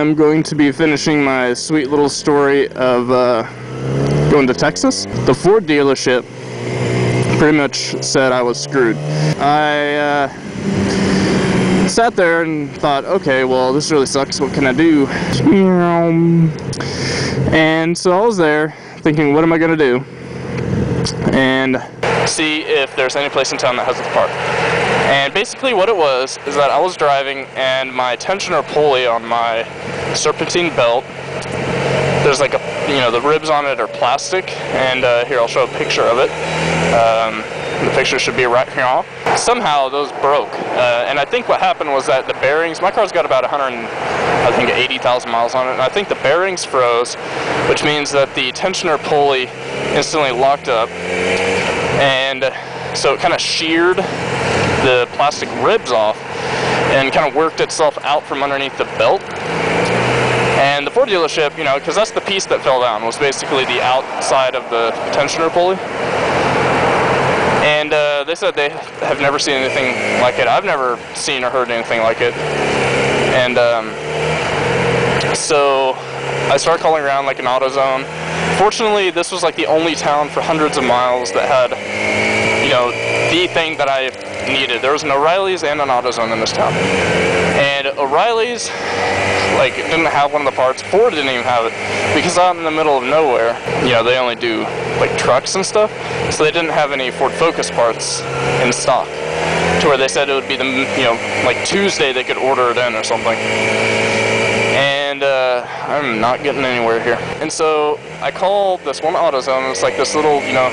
I'm going to be finishing my sweet little story of going to Texas. The Ford dealership pretty much said I was screwed. I sat there and thought, okay, well, this really sucks. What can I do? And so I was there thinking, what am I going to do? And see if there's any place in town that has a park. And basically what it was is that I was driving and my tensioner pulley on my serpentine belt, there's like a, you know, the ribs on it are plastic, and here I'll show a picture of it. The picture should be right here. Somehow those broke, and I think what happened was that the bearings, my car's got about 80,000 miles on it, and I think the bearings froze, which means that the tensioner pulley instantly locked up, and so it kind of sheared the plastic ribs off and kind of worked itself out from underneath the belt. And the Ford dealership, you know, because that's the piece that fell down, was basically the outside of the tensioner pulley. And they said they have never seen anything like it. I've never seen or heard anything like it. And so I started calling around like an AutoZone. Fortunately, this was like the only town for hundreds of miles that had, you know, the thing that I needed. There was an O'Reilly's and an AutoZone in this town. And O'Reilly's, like, didn't have one of the parts. Ford didn't even have it, because out in the middle of nowhere, you know, they only do like trucks and stuff, so they didn't have any Ford Focus parts in stock, to where they said it would be the, you know, like Tuesday they could order it in or something. And I'm not getting anywhere here. And so I called this one AutoZone, and it's like this little, you know,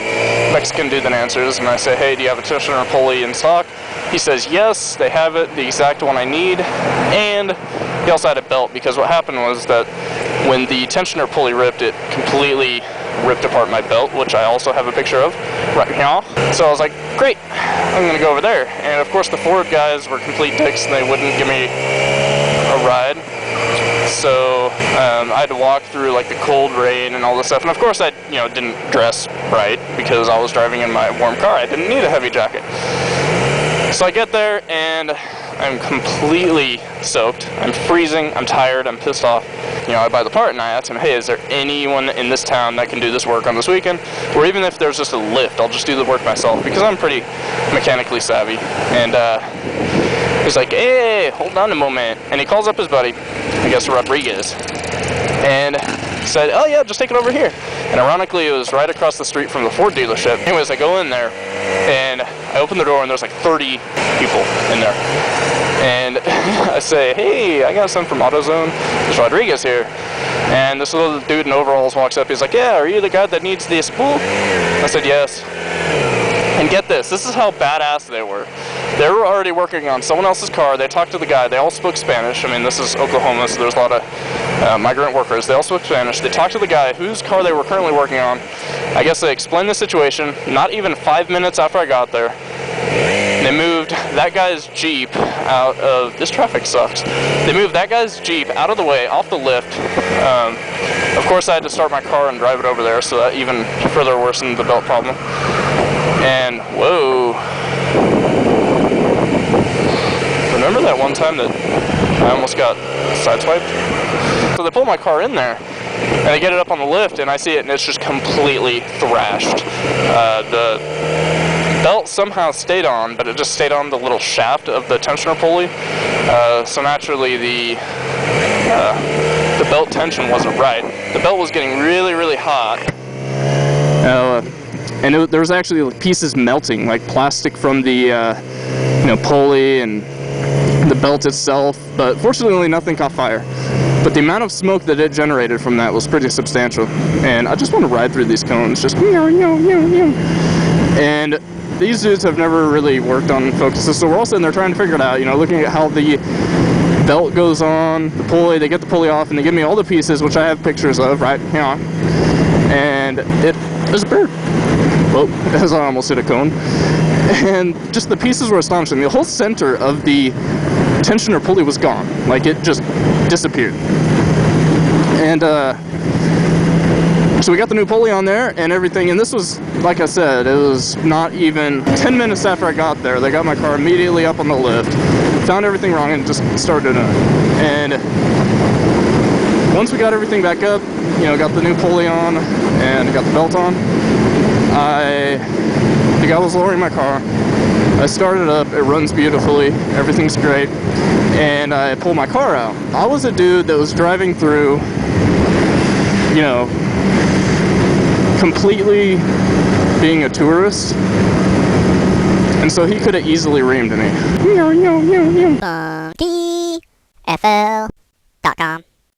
Mexican dude that answers, and I say, hey, do you have a tensioner pulley in stock? He says, yes, they have it, the exact one I need, and he also had a belt, because what happened was that when the tensioner pulley ripped, it completely ripped apart my belt, which I also have a picture of right now. So I was like, great, I'm going to go over there. And of course the Ford guys were complete dicks, and they wouldn't give me a ride. So I had to walk through like the cold rain and all this stuff, and of course I, you know, didn't dress right because I was driving in my warm car. I didn't need a heavy jacket. So I get there and I'm completely soaked. I'm freezing. I'm tired. I'm pissed off. You know, I buy the part and I ask him, hey, is there anyone in this town that can do this work on this weekend? Or even if there's just a lift, I'll just do the work myself, because I'm pretty mechanically savvy. And he's like, hey, hold on a moment. And he calls up his buddy, I guess Rodriguez, and said, oh yeah, just take it over here. And ironically, it was right across the street from the Ford dealership. Anyways, I go in there and I open the door and there's like 30 people in there. And I say, hey, I got some from AutoZone. There's Rodriguez here. And this little dude in overalls walks up. He's like, yeah, are you the guy that needs the spool? I said, yes. And get this is how badass they were. They were already working on someone else's car. They talked to the guy. They all spoke Spanish. I mean, this is Oklahoma, so there's a lot of migrant workers. They all spoke Spanish. They talked to the guy whose car they were currently working on. I guess they explained the situation. Not even 5 minutes after I got there, they moved that guy's Jeep out of, this traffic sucks. They moved that guy's Jeep out of the way, off the lift. Of course, I had to start my car and drive it over there, so that even further worsened the belt problem. And, whoa. Remember that one time that I almost got sideswiped? So they pull my car in there, and they get it up on the lift, and I see it, and it's just completely thrashed. The belt somehow stayed on, but it just stayed on the little shaft of the tensioner pulley. So naturally, the belt tension wasn't right. The belt was getting really, really hot. And there was actually like pieces melting, like plastic from the you know, pulley and the belt itself, but fortunately nothing caught fire. But the amount of smoke that it generated from that was pretty substantial. And I just want to ride through these cones, just and these dudes have never really worked on Focuses, so we're all sitting there trying to figure it out, you know, looking at how the belt goes on, the pulley, they get the pulley off, and they give me all the pieces, which I have pictures of, right here, and it disappeared. Whoa, as I almost hit a cone. And just the pieces were astonishing. The whole center of the tensioner pulley was gone. Like, it just disappeared. And so we got the new pulley on there and everything, and this was, like I said, it was not even 10 minutes after I got there. They got my car immediately up on the lift, found everything wrong, and just started doing it. And once we got everything back up, you know, got the new pulley on and got the belt on, the guy was lowering my car. I started up, it runs beautifully, everything's great, and I pull my car out. I was a dude that was driving through, you know, completely being a tourist, and so he could have easily reamed me. TFL.com